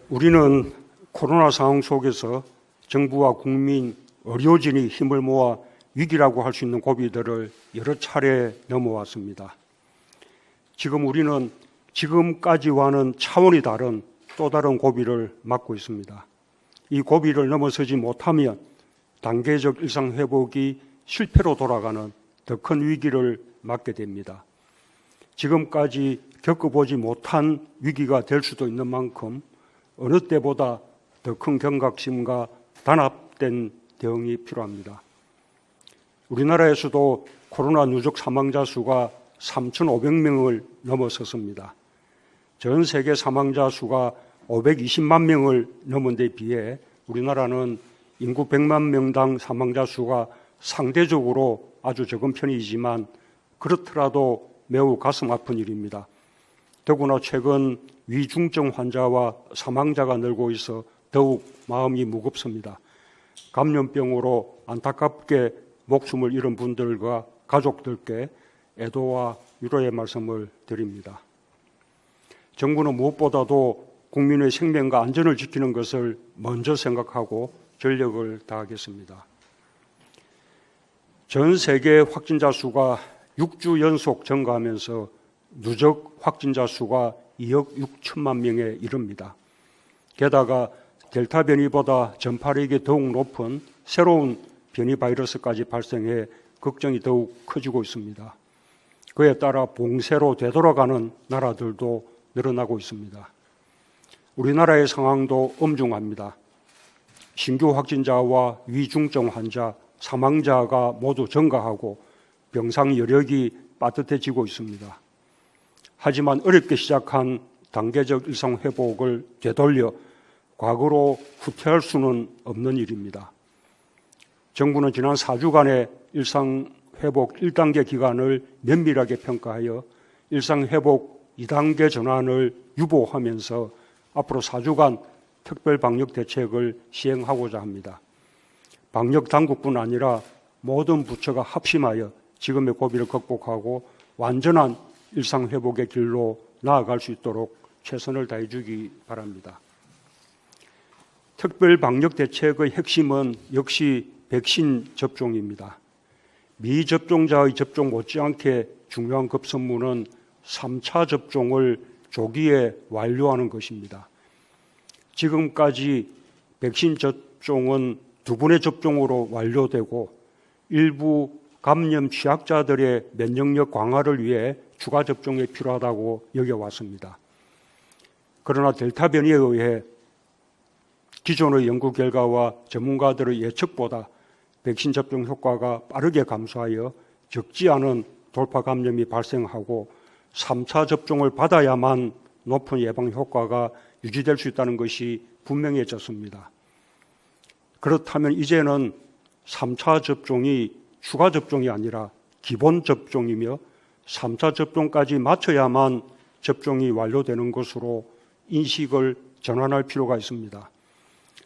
우리는 코로나 상황 속에서 정부와 국민, 의료진이 힘을 모아 위기라고 할 수 있는 고비들을 여러 차례 넘어왔습니다. 지금 우리는 지금까지와는 차원이 다른 또 다른 고비를 맞고 있습니다. 이 고비를 넘어서지 못하면 단계적 일상 회복이 실패로 돌아가는 더 큰 위기를 맞게 됩니다. 지금까지 겪어보지 못한 위기가 될 수도 있는 만큼 어느 때보다 더 큰 경각심과 단합된 대응이 필요합니다. 우리나라에서도 코로나 누적 사망자 수가 3,500명을 넘어섰습니다. 전 세계 사망자 수가 520만 명을 넘은 데 비해 우리나라는 인구 100만 명당 사망자 수가 상대적으로 아주 적은 편이지만 그렇더라도 매우 가슴 아픈 일입니다. 더구나 최근 위중증 환자와 사망자가 늘고 있어 더욱 마음이 무겁습니다. 감염병으로 안타깝게 목숨을 잃은 분들과 가족들께 애도와 위로의 말씀을 드립니다. 정부는 무엇보다도 국민의 생명과 안전을 지키는 것을 먼저 생각하고 전력을 다하겠습니다. 전 세계 확진자 수가 6주 연속 증가하면서 누적 확진자 수가 2억 6천만 명에 이릅니다. 게다가 델타 변이보다 전파력이 더욱 높은 새로운 변이 바이러스까지 발생해 걱정이 더욱 커지고 있습니다. 그에 따라 봉쇄로 되돌아가는 나라들도 늘어나고 있습니다. 우리나라의 상황도 엄중합니다. 신규 확진자와 위중증 환자, 사망자가 모두 증가하고 병상 여력이 빠듯해지고 있습니다. 하지만 어렵게 시작한 단계적 일상 회복을 되돌려 과거로 후퇴할 수는 없는 일입니다. 정부는 지난 4주간의 일상 회복 1단계 기간을 면밀하게 평가하여 일상 회복 2단계 전환을 유보하면서 앞으로 4주간 특별 방역 대책을 시행하고자 합니다. 방역 당국뿐 아니라 모든 부처가 합심하여 지금의 고비를 극복하고 완전한 일상 회복의 길로 나아갈 수 있도록 최선을 다해 주기 바랍니다. 특별 방역 대책의 핵심은 역시 백신 접종입니다. 미접종자의 접종 못지않게 중요한 급선무는 3차 접종을 조기에 완료하는 것입니다. 지금까지 백신 접종은 2번의 접종으로 완료되고 일부 감염 취약자들의 면역력 강화를 위해 추가 접종이 필요하다고 여겨왔습니다. 그러나 델타 변이에 의해 기존의 연구 결과와 전문가들의 예측보다 백신 접종 효과가 빠르게 감소하여 적지 않은 돌파 감염이 발생하고 3차 접종을 받아야만 높은 예방 효과가 유지될 수 있다는 것이 분명해졌습니다. 그렇다면 이제는 3차 접종이 추가 접종이 아니라 기본 접종이며 3차 접종까지 마쳐야만 접종이 완료되는 것으로 인식을 전환할 필요가 있습니다.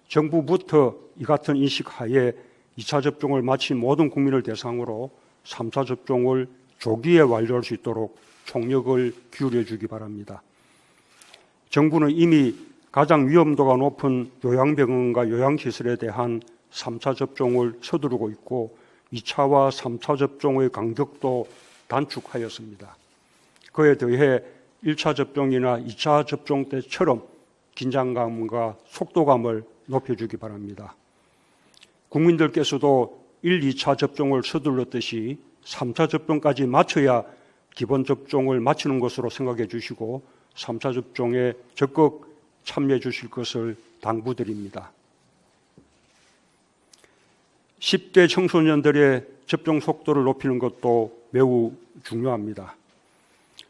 정부부터 이 같은 인식하에 2차 접종을 마친 모든 국민을 대상으로 3차 접종을 조기에 완료할 수 있도록 총력을 기울여 주기 바랍니다. 정부는 이미 가장 위험도가 높은 요양병원과 요양시설에 대한 3차 접종을 서두르고 있고 2차와 3차 접종의 간격도 단축하였습니다. 그에 더해 1차 접종이나 2차 접종 때처럼 긴장감과 속도감을 높여주기 바랍니다. 국민들께서도 1, 2차 접종을 서둘렀듯이 3차 접종까지 마쳐야 기본 접종을 마치는 것으로 생각해 주시고 3차 접종에 적극 참여해 주실 것을 당부드립니다. 10대 청소년들의 접종 속도를 높이는 것도 매우 중요합니다.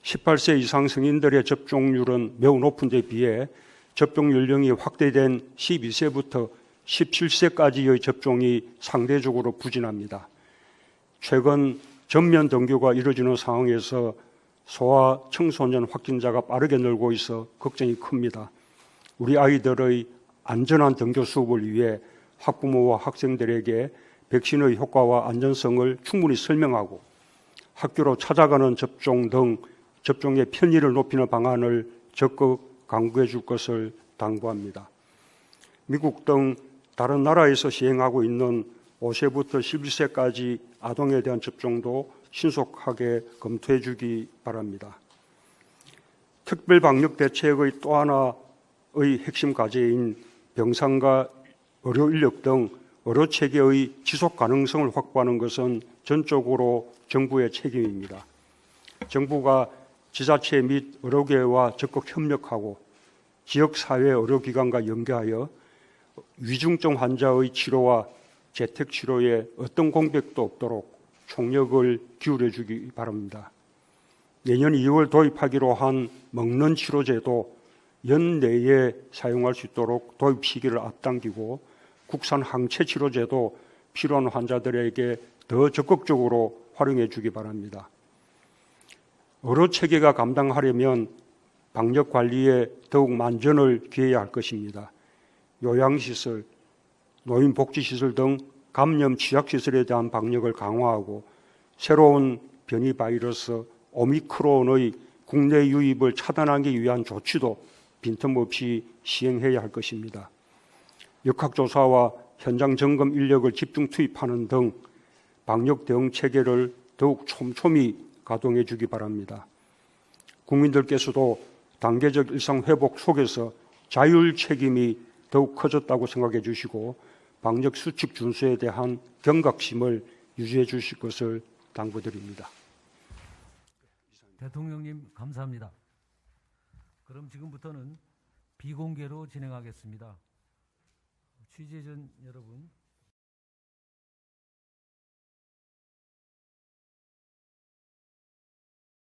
18세 이상 성인들의 접종률은 매우 높은 데 비해 접종 연령이 확대된 12세부터 17세까지의 접종이 상대적으로 부진합니다. 최근 전면 등교가 이루어지는 상황에서 소아 청소년 확진자가 빠르게 늘고 있어 걱정이 큽니다. 우리 아이들의 안전한 등교 수업을 위해 학부모와 학생들에게 백신의 효과와 안전성을 충분히 설명하고 학교로 찾아가는 접종 등 접종의 편의를 높이는 방안을 적극 강구해 줄 것을 당부합니다. 미국 등 다른 나라에서 시행하고 있는 5세부터 11세까지 아동에 대한 접종도 신속하게 검토해 주기 바랍니다. 특별 방역 대책의 또 하나의 핵심 과제인 병상과 의료 인력 등 의료 체계의 지속 가능성을 확보하는 것은 전적으로 정부의 책임입니다. 정부가 지자체 및 의료계와 적극 협력하고 지역사회 의료기관과 연계하여 위중증 환자의 치료와 재택치료에 어떤 공백도 없도록 총력을 기울여 주기 바랍니다. 내년 2월 도입하기로 한 먹는 치료제도 연내에 사용할 수 있도록 도입 시기를 앞당기고 국산 항체 치료제도 필요한 환자들에게 더 적극적으로 활용해 주기 바랍니다. 의료 체계가 감당하려면 방역 관리에 더욱 만전을 기해야 할 것입니다. 요양시설, 노인복지시설 등 감염 취약시설에 대한 방역을 강화하고 새로운 변이 바이러스 오미크론의 국내 유입을 차단하기 위한 조치도 빈틈없이 시행해야 할 것입니다. 역학조사와 현장 점검 인력을 집중 투입하는 등 방역 대응 체계를 더욱 촘촘히 가동해 주기 바랍니다. 국민들께서도 단계적 일상 회복 속에서 자율 책임이 더욱 커졌다고 생각해 주시고 방역 수칙 준수에 대한 경각심을 유지해 주실 것을 당부드립니다. 대통령님 감사합니다. 그럼 지금부터는 비공개로 진행하겠습니다. 취재진 여러분